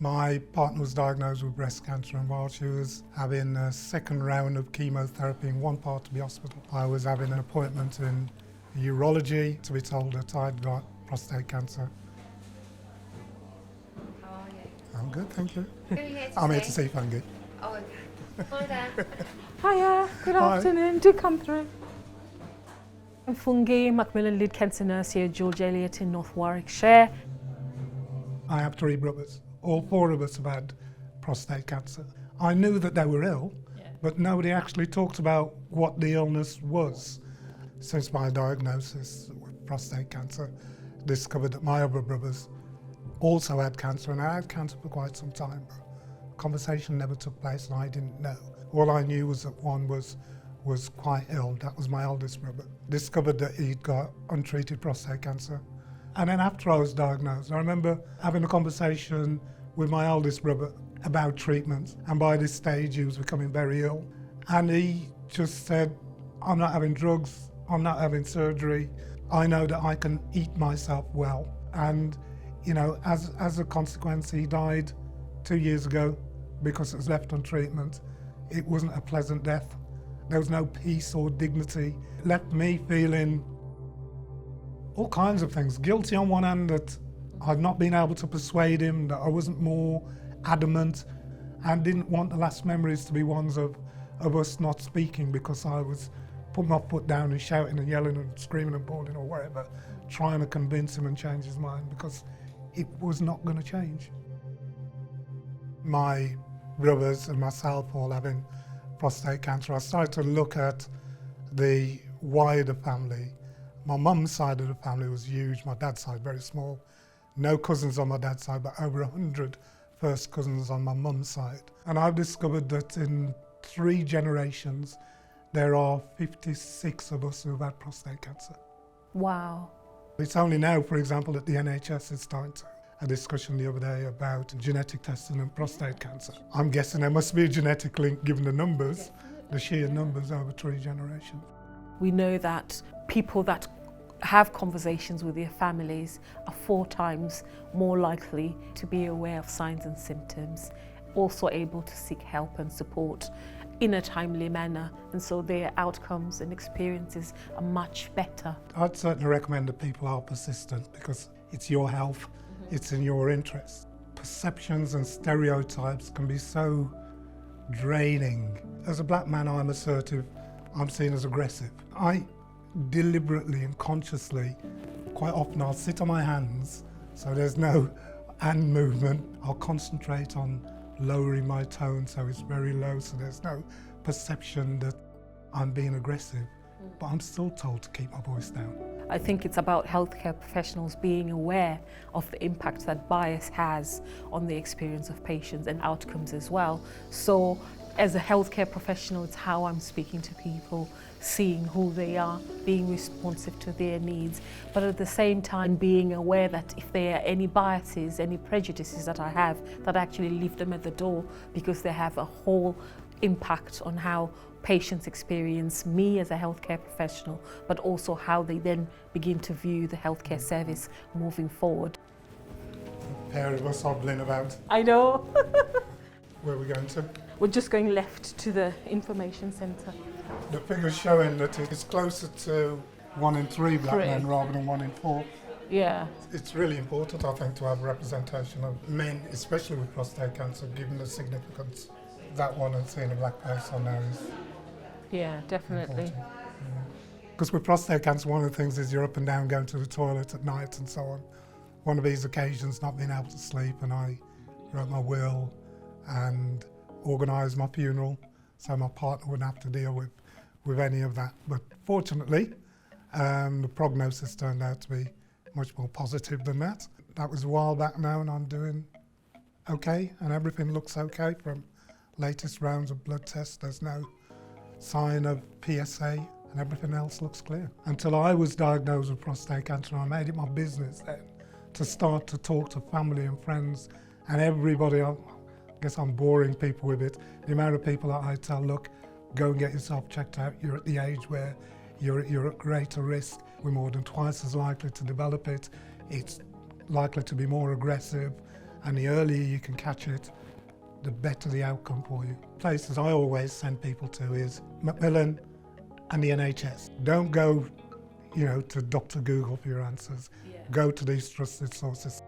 My partner was diagnosed with breast cancer, and while she was having a second round of chemotherapy in one part of the hospital, I was having an appointment in urology to be told that I'd got prostate cancer. How are you? I'm good, thank you. Who are you here to I'm see? here to see Fungi. Oh, okay. Hi there. Hiya, good Hi. afternoon, do come through. I'm Fungi, Macmillan Lead Cancer Nurse here at George Eliot in North Warwickshire. I have 3 brothers. All 4 of us have had prostate cancer. I knew that they were ill, but nobody actually talked about what the illness was. Since my diagnosis with prostate cancer, discovered that my other brothers also had cancer, and I had cancer for quite some time, but conversation never took place and I didn't know. All I knew was that one was quite ill. That was my eldest brother. Discovered that he'd got untreated prostate cancer. And then after I was diagnosed, I remember having a conversation with my eldest brother about treatments, and by this stage he was becoming very ill. And he just said, I'm not having drugs, I'm not having surgery, I know that I can eat myself well. And you know, as a consequence, he died 2 years ago because it was left on treatment. It wasn't a pleasant death. There was no peace or dignity. It left me feeling all kinds of things. Guilty on one hand that I'd not been able to persuade him, that I wasn't more adamant, and didn't want the last memories to be ones of us not speaking because I was putting my foot down and shouting and yelling and screaming and bawling or whatever, trying to convince him and change his mind because it was not going to change. My brothers and myself all having prostate cancer, I started to look at the wider family. My mum's side of the family was huge, my dad's side very small. No cousins on my dad's side, but over 100 first cousins on my mum's side. And I've discovered that in 3 generations, there are 56 of us who've had prostate cancer. Wow. It's only now, for example, that the NHS is starting to a discussion the other day about genetic testing and prostate cancer. I'm guessing there must be a genetic link given the numbers, the sheer numbers over 3 generations. We know that people that have conversations with their families are 4 times more likely to be aware of signs and symptoms, also able to seek help and support in a timely manner, and so their outcomes and experiences are much better. I'd certainly recommend that people are persistent because it's your health, it's in your interest. Perceptions and stereotypes can be so draining. As a black man, I'm assertive, I'm seen as aggressive. I deliberately and consciously, quite often I'll sit on my hands so there's no hand movement. I'll concentrate on lowering my tone so it's very low so there's no perception that I'm being aggressive, but I'm still told to keep my voice down. I think it's about healthcare professionals being aware of the impact that bias has on the experience of patients and outcomes as well. So as a healthcare professional, it's how I'm speaking to people, seeing who they are, being responsive to their needs, but at the same time being aware that if there are any biases, any prejudices that I have, that I actually leave them at the door because they have a whole impact on how patients experience me as a healthcare professional, but also how they then begin to view the healthcare service moving forward. A pair of us hobbling about. I know. Where are we going to? We're just going left to the information centre. The figure's showing that it's closer to 1 in 3 black 3. men rather than 1 in 4. Yeah. It's really important, I think, to have representation of men, especially with prostate cancer, given the significance. That one and seeing a black face on there is Yeah, definitely. because with prostate cancer, one of the things is you're up and down going to the toilet at night and so on. One of these occasions, not being able to sleep, and I wrote my will and organised my funeral so my partner wouldn't have to deal with any of that. But fortunately, the prognosis turned out to be much more positive than that. That was a while back now, and I'm doing okay, and everything looks okay from latest rounds of blood tests. There's no sign of PSA, and everything else looks clear. Until I was diagnosed with prostate cancer, I made it my business then to start to talk to family and friends and everybody. I guess I'm boring people with it. The amount of people that I tell, look, go and get yourself checked out. You're at the age where you're at greater risk. We're more than twice as likely to develop it. It's likely to be more aggressive, And the earlier you can catch it, the better the outcome for you. Places I always send people to is Macmillan and the NHS. Don't go, to Dr. Google for your answers. Go to these trusted sources.